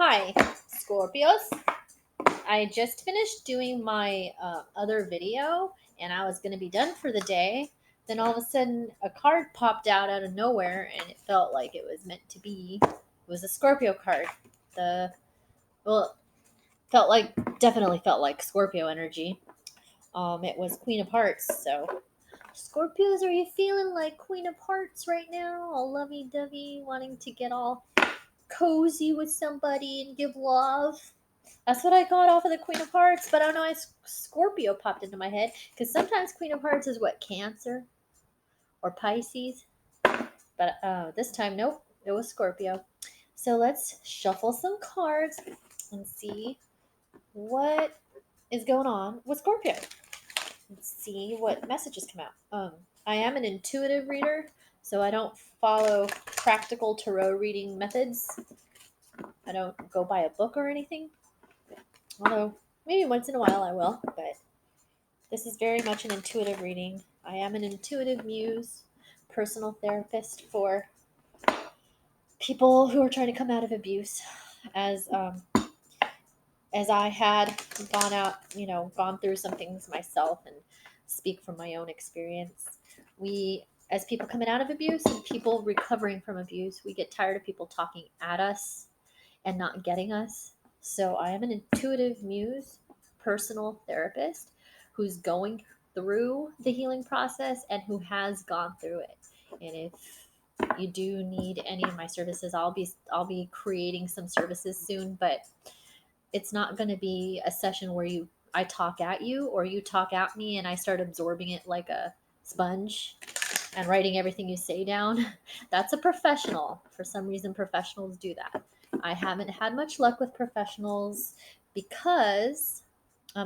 Hi, Scorpios. I just finished doing my other video and I was going to be done for the day. Then all of a sudden, a card popped out of nowhere and it felt like it was meant to be. It was a Scorpio card. The well, definitely felt like Scorpio energy. It was Queen of Hearts. So, Scorpios, are you feeling like Queen of Hearts right now? All lovey-dovey, wanting to get all cozy with somebody and give love? That's what I got off of the Queen of Hearts, but I don't know why Scorpio popped into my head because sometimes Queen of Hearts is what, Cancer or Pisces, but this time nope, it was Scorpio. So let's shuffle some cards and see what is going on with Scorpio. Let's see what messages come out. I am an intuitive reader, so I don't follow practical tarot reading methods. I don't go by a book or anything. Although maybe once in a while I will, but this is very much an intuitive reading. I am an intuitive muse, personal therapist for people who are trying to come out of abuse. As as I had gone through some things myself and speak from my own experience. We, as people coming out of abuse and people recovering from abuse, we get tired of people talking at us and not getting us. So I am an intuitive muse, personal therapist who's going through the healing process and who has gone through it. And if you do need any of my services, I'll be creating some services soon, but it's not going to be a session where you I talk at you or you talk at me and I start absorbing it like a sponge and writing everything you say down. That's a professional. For some reason, professionals do that. I haven't had much luck with professionals because,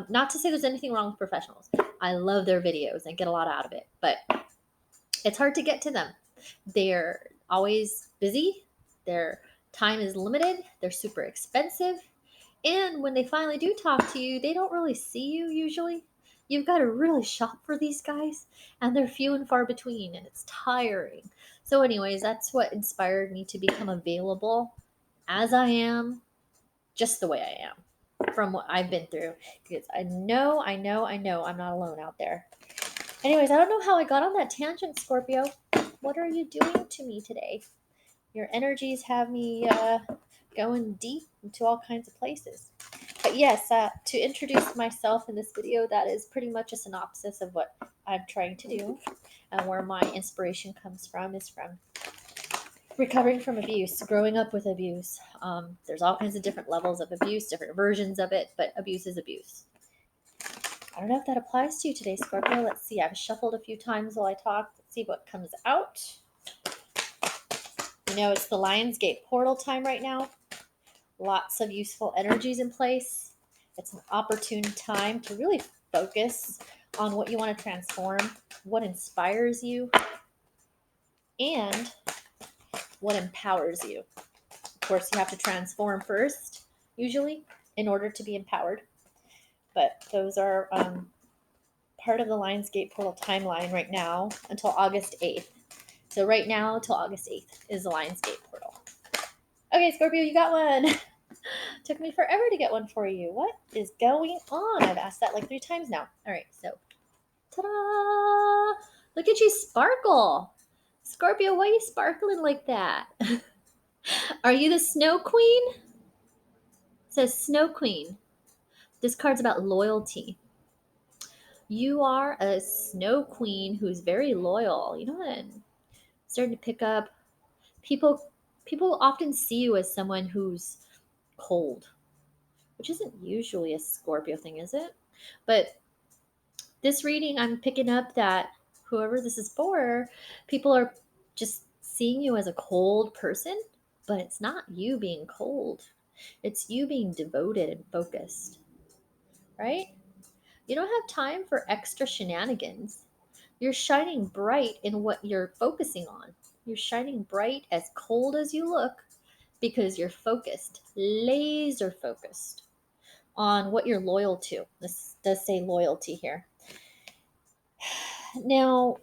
not to say there's anything wrong with professionals. I love their videos and get a lot out of it, but it's hard to get to them. They're always busy, their time is limited, they're super expensive, and when they finally do talk to you, they don't really see you usually. You've got to really shop for these guys, and they're few and far between, and it's tiring. So, anyways, that's what inspired me to become available as I am, just the way I am, from what I've been through. Because I know I'm not alone out there. Anyways, I don't know how I got on that tangent, Scorpio. What are you doing to me today? Your energies have me going deep into all kinds of places. But yes, to introduce myself in this video, that is pretty much a synopsis of what I'm trying to do and where my inspiration comes from is from recovering from abuse, growing up with abuse. There's all kinds of different levels of abuse, different versions of it, but abuse is abuse. I don't know if that applies to you today, Scorpio. Let's see. I've shuffled a few times while I talk. Let's see what comes out. It's the Lionsgate portal time right now. Lots of useful energies in place. It's an opportune time to really focus on what you want to transform, what inspires you, and what empowers you. Of course, you have to transform first, usually, in order to be empowered. But those are part of the Lionsgate portal timeline right now until August 8th. So right now till August 8th is the Lionsgate portal. Okay, Scorpio, you got one. Took me forever to get one for you. What is going on? I've asked that like 3 times now. All right, so ta-da! Look at you sparkle. Scorpio, why are you sparkling like that? Are you the Snow Queen? It says Snow Queen. This card's about loyalty. You are a Snow Queen who's very loyal. You know what? I'm starting to pick up people often see you as someone who's cold, which isn't usually a Scorpio thing, is it? But this reading, I'm picking up that whoever this is for, people are just seeing you as a cold person, but it's not you being cold. It's you being devoted and focused, right? You don't have time for extra shenanigans. You're shining bright in what you're focusing on. You're shining bright as cold as you look because you're focused, laser focused on what you're loyal to. This does say loyalty here. Now,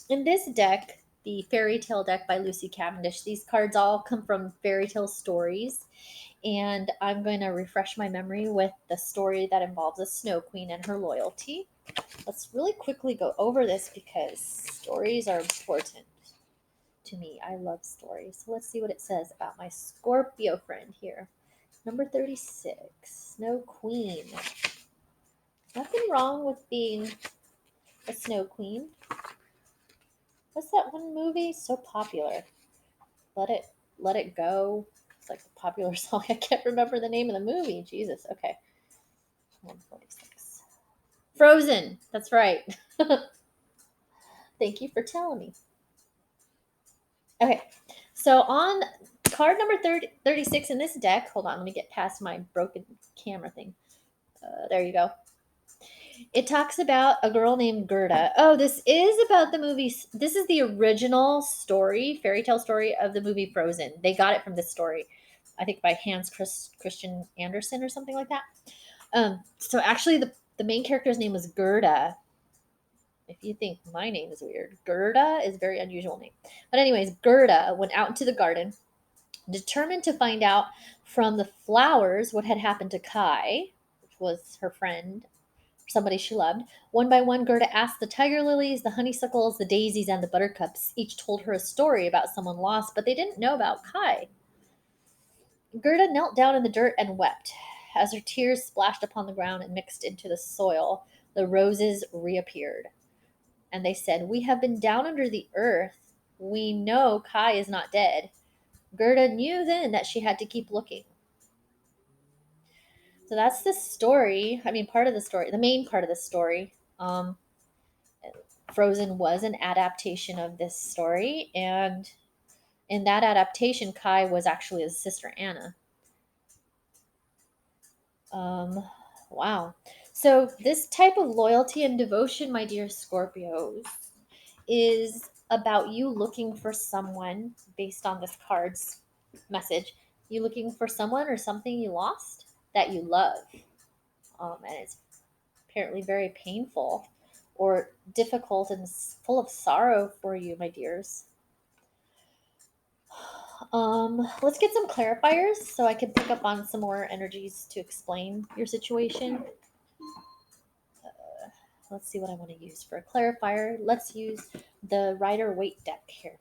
in this deck, the Fairy Tale deck by Lucy Cavendish. These cards all come from fairy tale stories, and I'm going to refresh my memory with the story that involves a Snow Queen and her loyalty. Let's really quickly go over this because stories are important to me. I love stories. So let's see what it says about my Scorpio friend here. Number 36, Snow Queen. Nothing wrong with being a Snow Queen. What's that one movie? So popular. Let it go. It's like a popular song. I can't remember the name of the movie. Jesus. Okay. 146. Frozen. That's right. Thank you for telling me. Okay. So on card number 36 in this deck, hold on, let me get past my broken camera thing. There you go. It talks about a girl named Gerda. Oh, this is about the movie. This is the original story, fairy tale story of the movie Frozen. They got it from this story, I think by Christian Andersen or something like that. So actually, the main character's name was Gerda. If you think my name is weird, Gerda is a very unusual name. But anyways, Gerda went out into the garden, determined to find out from the flowers what had happened to Kai, which was her friend, somebody she loved. One by one, Gerda asked the tiger lilies, the honeysuckles, the daisies, and the buttercups. Each told her a story about someone lost, but they didn't know about Kai. Gerda knelt down in the dirt and wept. As her tears splashed upon the ground and mixed into the soil, the roses reappeared. And they said, "We have been down under the earth. We know Kai is not dead." Gerda knew then that she had to keep looking. So that's the story. I mean, part of the story, the main part of the story. Frozen was an adaptation of this story, and in that adaptation, Kai was actually his sister Anna. Wow. So this type of loyalty and devotion, my dear Scorpios, is about you looking for someone based on this card's message. You looking for someone or something you lost that you love. And it's apparently very painful or difficult and full of sorrow for you, my dears. Let's get some clarifiers so I can pick up on some more energies to explain your situation. Let's see what I want to use for a clarifier. Let's use the Rider-Waite deck here.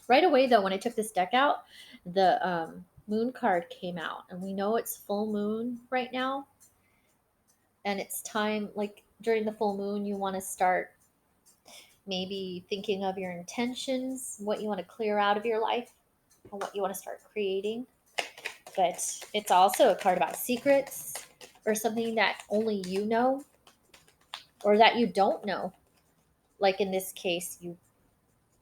Right away, though, when I took this deck out, the moon card came out, and we know it's full moon right now, and it's time, like during the full moon, you want to start maybe thinking of your intentions, what you want to clear out of your life, and what you want to start creating. But it's also a card about secrets or something that only you know or that you don't know. Like in this case, you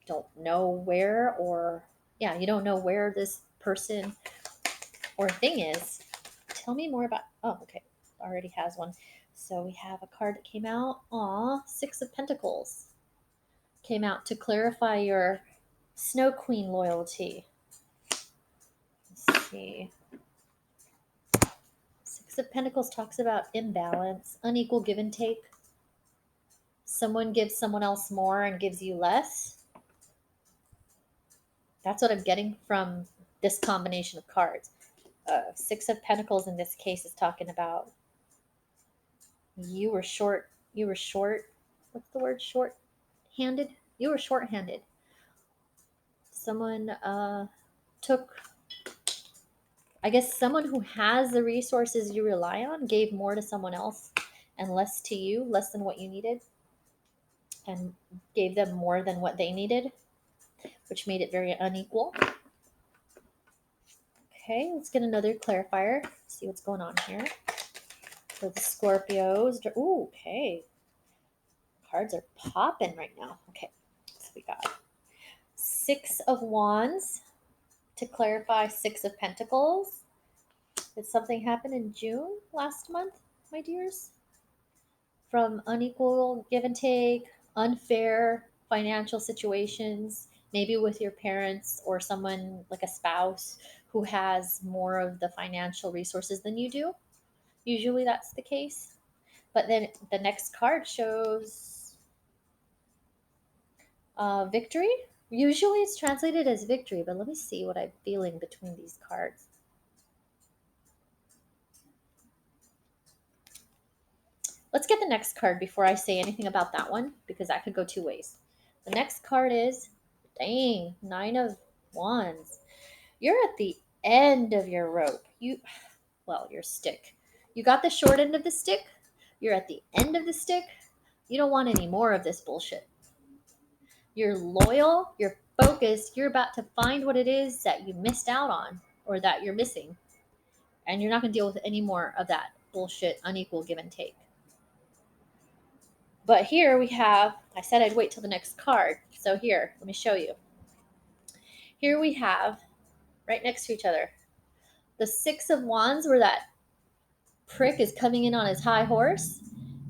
don't know where, or yeah, you don't know where this person or thing is. Tell me more about. Oh, okay, already has one. So we have a card that came out. Six of Pentacles came out to clarify your Snow Queen loyalty. Let's see. Six of Pentacles talks about imbalance, unequal give and take. Someone gives someone else more and gives you less. That's what I'm getting from this combination of cards. Six of Pentacles in this case is talking about you were short. What's the word? Short-handed. You were short-handed. Someone took. I guess someone who has the resources you rely on gave more to someone else and less to you, less than what you needed, and gave them more than what they needed, which made it very unequal. Okay, let's get another clarifier. See what's going on here. For the Scorpios. Ooh, okay. Cards are popping right now. Okay, so we got Six of Wands to clarify Six of Pentacles. Did something happen in June last month, my dears? From unequal give and take, unfair financial situations, maybe with your parents or someone like a spouse who has more of the financial resources than you do. Usually that's the case. But then the next card shows Victory. Usually it's translated as victory, but let me see what I'm feeling between these cards. Let's get the next card before I say anything about that one, because that could go two ways. The next card is, dang, Nine of Wands. You're at the end of your rope. Your stick. You got the short end of the stick. You're at the end of the stick. You don't want any more of this bullshit. You're loyal, you're focused, you're about to find what it is that you missed out on or that you're missing. And you're not going to deal with any more of that bullshit, unequal give and take. But here we have, I said I'd wait till the next card. So here, let me show you. Here we have, right next to each other, the Six of Wands, where that prick is coming in on his high horse.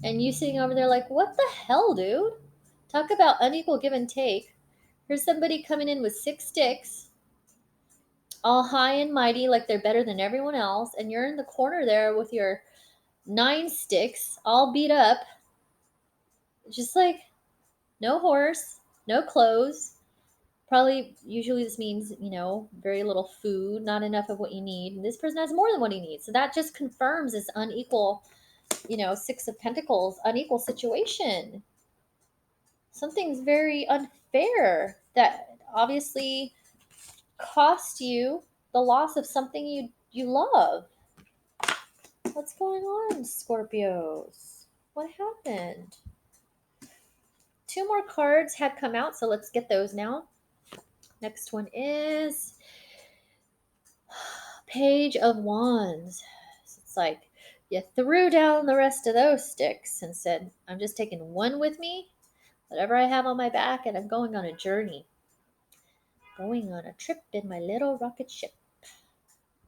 And you sitting over there like, what the hell, dude? Talk about unequal give and take. Here's somebody coming in with 6 sticks, all high and mighty, like they're better than everyone else. And you're in the corner there with your 9 sticks, all beat up. Just like, no horse, no clothes. Probably, usually this means, very little food, not enough of what you need. And this person has more than what he needs. So that just confirms this unequal, Six of Pentacles, unequal situation. Something's very unfair that obviously cost you the loss of something you love. What's going on, Scorpios? What happened? 2 more cards had come out, so let's get those now. Next one is Page of Wands. So it's like you threw down the rest of those sticks and said, I'm just taking one with me, whatever I have on my back, and I'm going on a journey. Going on a trip in my little rocket ship.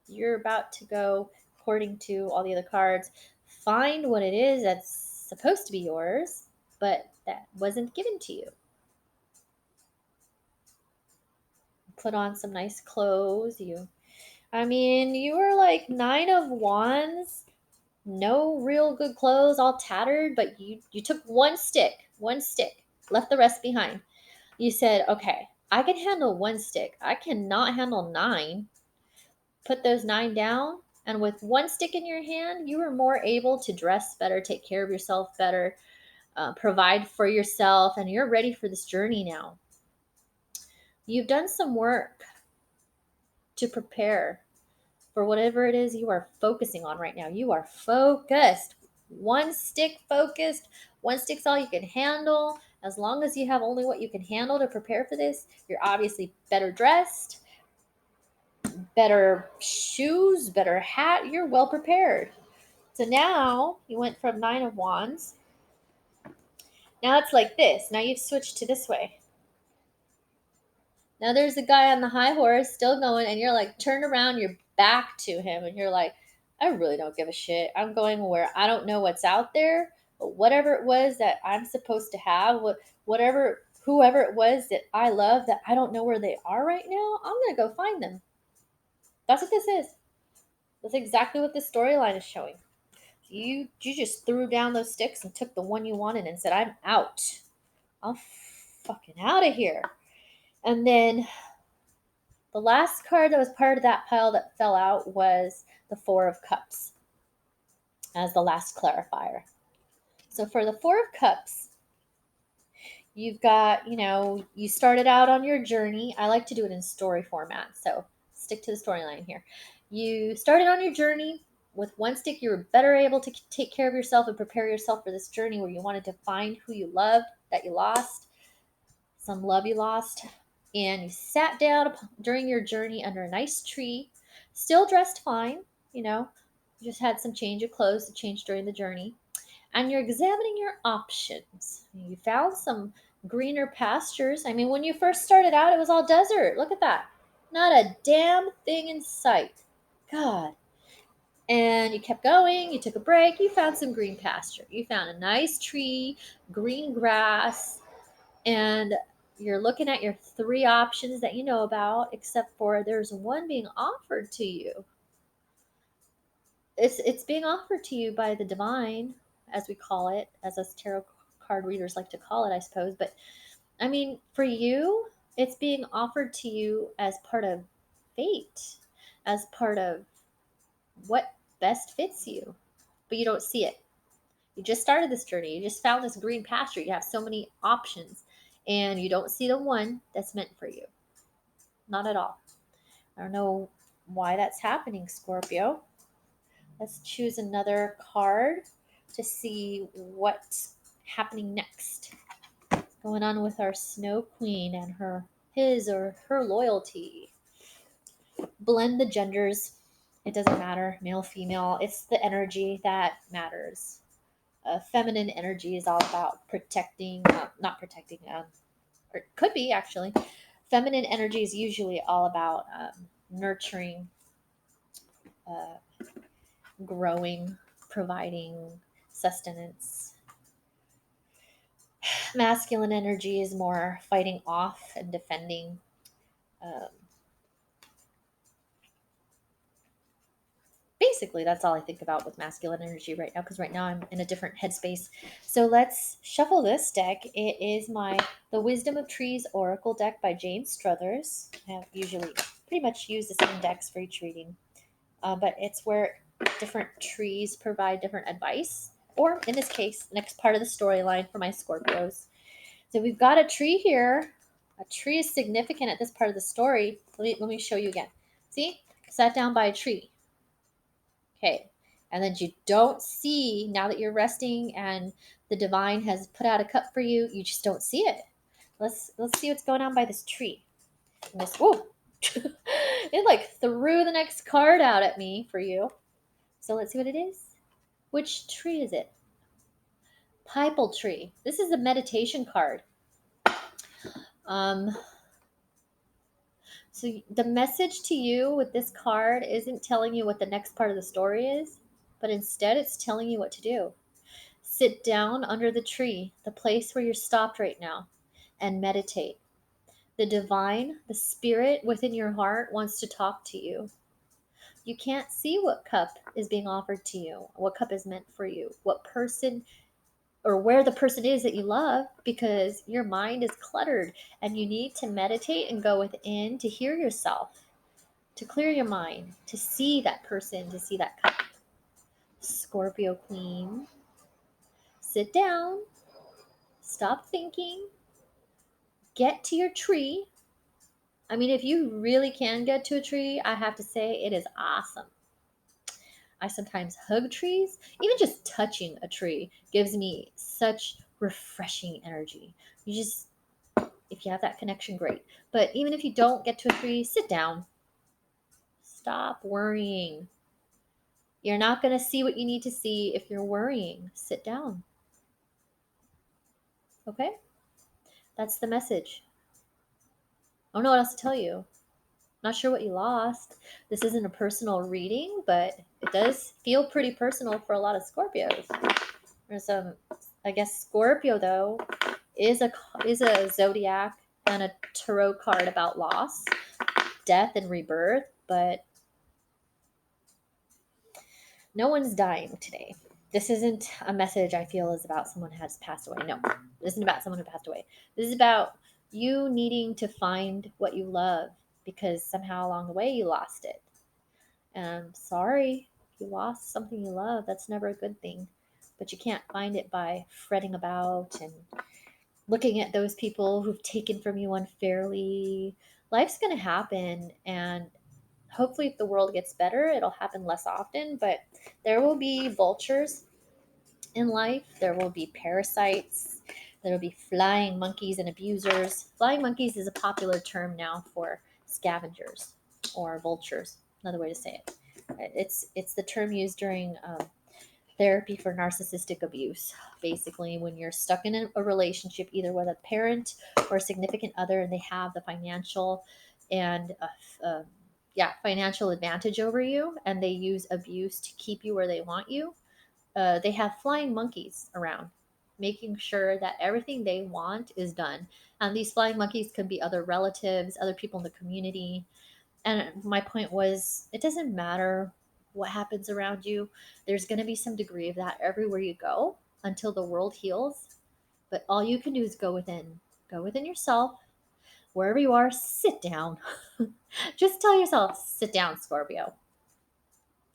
You're about to go, according to all the other cards, find what it is that's supposed to be yours, but that wasn't given to you. Put on some nice clothes. You were like 9 of Wands, no real good clothes, all tattered, but you took one stick, left the rest behind. You said, okay, I can handle 1 stick. I cannot handle 9. Put those 9 down, and with 1 stick in your hand, you were more able to dress better, take care of yourself better, provide for yourself, and you're ready for this journey now. You've done some work to prepare for whatever it is you are focusing on right now. You are focused. 1 stick focused. 1 stick's all you can handle. As long as you have only what you can handle to prepare for this, you're obviously better dressed, better shoes, better hat. You're well prepared. So now you went from 9 of Wands. Now it's like this. Now you've switched to this way. Now there's a guy on the high horse still going, and you're like, turn around your back to him, and you're like, I really don't give a shit. I'm going where I don't know what's out there, but whatever it was that I'm supposed to have, whoever it was that I love that I don't know where they are right now, I'm going to go find them. That's what this is. That's exactly what this storyline is showing. You just threw down those sticks and took the one you wanted and said, I'm out. I'm fucking out of here. And then the last card that was part of that pile that fell out was the Four of Cups as the last clarifier. So for the Four of Cups, you've got, you started out on your journey. I like to do it in story format, so stick to the storyline here. You started on your journey. With 1 stick, you were better able to take care of yourself and prepare yourself for this journey where you wanted to find who you loved that you lost, some love you lost. And you sat down during your journey under a nice tree, still dressed fine, you just had some change of clothes to change during the journey. And you're examining your options. You found some greener pastures. When you first started out, it was all desert. Look at that. Not a damn thing in sight. God. And you kept going, you took a break, you found some green pasture. You found a nice tree, green grass, and you're looking at your 3 options that you know about, except for there's one being offered to you. It's being offered to you by the divine, as we call it, as us tarot card readers like to call it, I suppose. But I mean, for you, it's being offered to you as part of fate, as part of what best fits you, but you don't see it. You just started this journey. You just found this green pasture. You have so many options, and you don't see the one that's meant for you. Not at all. I don't know why that's happening, Scorpio. Let's choose another card to see what's happening next. Going on with our Snow Queen and his or her loyalty. Blend the genders. It doesn't matter, male, female. It's the energy that matters. Feminine energy is all about protecting, not protecting, or it could be actually. Feminine energy is usually all about nurturing, uh, growing, providing sustenance. Masculine energy is more fighting off and defending. Um, Basically, that's all I think about with masculine energy right now because right now I'm in a different headspace. So let's shuffle this deck. It is my The Wisdom of Trees Oracle deck by James Struthers. I have usually pretty much use the same decks for each reading, but it's where different trees provide different advice, or in this case, next part of the storyline for my Scorpios. So we've got a tree here. A tree is significant at this part of the story. Let me show you again. See, sat down by a tree. Okay. And then you don't see, now that you're resting and the divine has put out a cup for you, you just don't see it. Let's see what's going on by this tree. And this, whoa, it like threw the next card out at me for you. So let's see what it is. Which tree is it? Pipal tree. This is a meditation card. Um, so the message to you with this card isn't telling you what the next part of the story is, but instead it's telling you what to do. Sit down under the tree, the place where you're stopped right now, and meditate. The divine, the spirit within your heart wants to talk to you. You can't see what cup is being offered to you, what cup is meant for you, what person or where the person is that you love because your mind is cluttered and you need to meditate and go within to hear yourself, to clear your mind, to see that person, to see that cup. Scorpio Queen, sit down, stop thinking, get to your tree. I mean, if you really can get to a tree, I have to say it is awesome. I sometimes hug trees. Even just touching a tree gives me such refreshing energy. You just, if you have that connection, great. But even if you don't get to a tree, sit down. Stop worrying. You're not going to see what you need to see if you're worrying. Sit down. Okay? That's the message. I don't know what else to tell you. Not sure what you lost. This isn't a personal reading, but it does feel pretty personal for a lot of Scorpios. There's some, I guess Scorpio though is a zodiac and a tarot card about loss, death, and rebirth, but no one's dying today. This isn't a message I feel is about someone who has passed away. No, this isn't about someone who passed away. This is about you needing to find what you love because somehow along the way you lost it. And I'm sorry if you lost something you love. That's never a good thing. But you can't find it by fretting about and looking at those people who've taken from you unfairly. Life's going to happen. And hopefully, if the world gets better, it'll happen less often. But there will be vultures in life, there will be parasites, there will be flying monkeys and abusers. Flying monkeys is a popular term now for scavengers or vultures, another way to say it. It's the term used during therapy for narcissistic abuse. Basically, when you're stuck in a relationship, either with a parent or a significant other, and they have the financial and financial advantage over you, and they use abuse to keep you where they want you. They have flying monkeys around, making sure that everything they want is done. And these flying monkeys can be other relatives, other people in the community. And my point was, it doesn't matter what happens around you. There's going to be some degree of that everywhere you go until the world heals. But all you can do is go within. Go within yourself, wherever you are, sit down. Just tell yourself, sit down, Scorpio.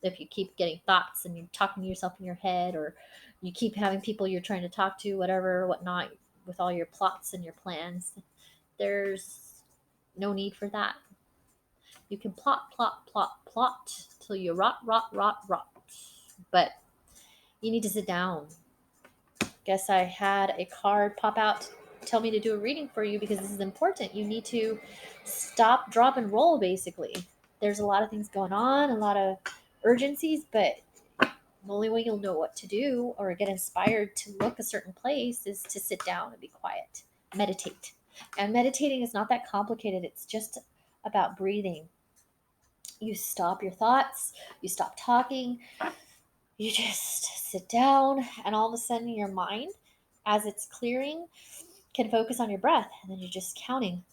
If you keep getting thoughts and you're talking to yourself in your head, or you keep having people you're trying to talk to, whatever, whatnot, with all your plots and your plans, there's no need for that. You can plot, plot, plot, plot till you rot, rot, rot, rot. But you need to sit down. Guess I had a card pop out tell me to do a reading for you because this is important. You need to stop, drop, and roll, basically. There's a lot of things going on, a lot of urgencies, but the only way you'll know what to do or get inspired to look a certain place is to sit down and be quiet. Meditate. And meditating is not that complicated, it's just about breathing. You stop your thoughts, you stop talking, you just sit down, and all of a sudden, your mind, as it's clearing, can focus on your breath, and then you're just counting.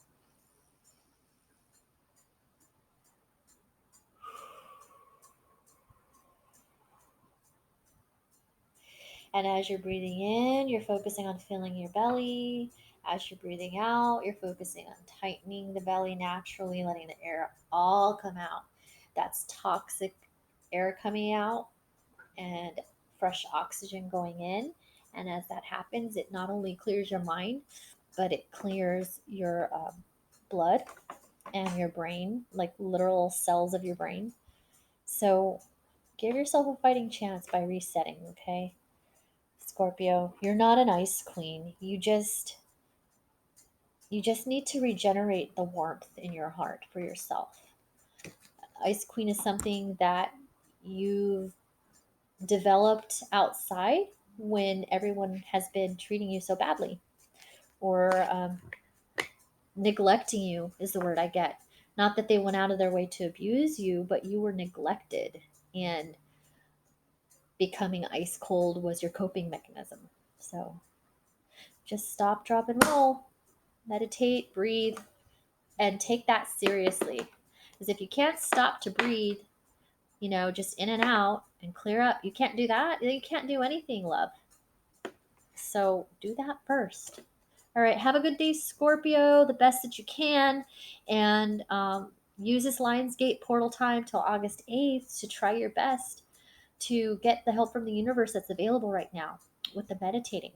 And as you're breathing in, you're focusing on filling your belly. As you're breathing out, you're focusing on tightening the belly naturally, letting the air all come out. That's toxic air coming out and fresh oxygen going in. And as that happens, it not only clears your mind, but it clears your blood and your brain, like literal cells of your brain. So give yourself a fighting chance by resetting, okay? Scorpio, you're not an ice queen. You just need to regenerate the warmth in your heart for yourself. Ice queen is something that you've developed outside when everyone has been treating you so badly, or neglecting you is the word I get. Not that they went out of their way to abuse you, but you were neglected, and becoming ice cold was your coping mechanism. So just stop, drop, and roll. Meditate, breathe, and take that seriously. Because if you can't stop to breathe, just in and out and clear up, you can't do that. You can't do anything, love. So do that first. All right. Have a good day, Scorpio. The best that you can. And use this Lionsgate portal time till August 8th to try your best to get the help from the universe that's available right now with the meditating.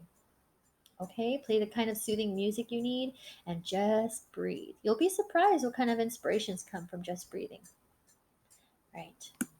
Okay, play the kind of soothing music you need and just breathe. You'll be surprised what kind of inspirations come from just breathing. Right.